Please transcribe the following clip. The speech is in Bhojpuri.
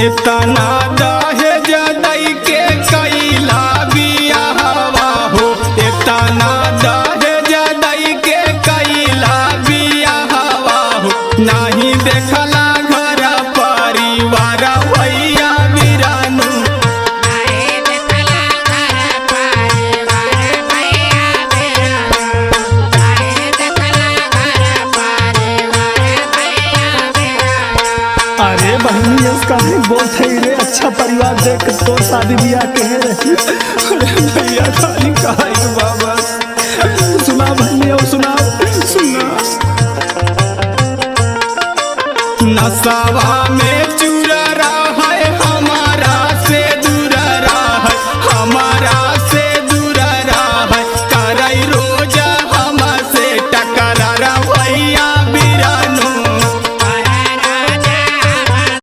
इतना दहेज दई के कैला बियाहवा हो, इतना दहेज दई के कैला बियाहवा हो, नहीं देखला घर परिवार भैया बिरानू। अरे बहनी इसका नहीं बोलते रे, अच्छा परिवार देख तो शादी ब्याह कहे रे। अरे भैया खाली कहा बाबा सुना बहनी और सुना नसावा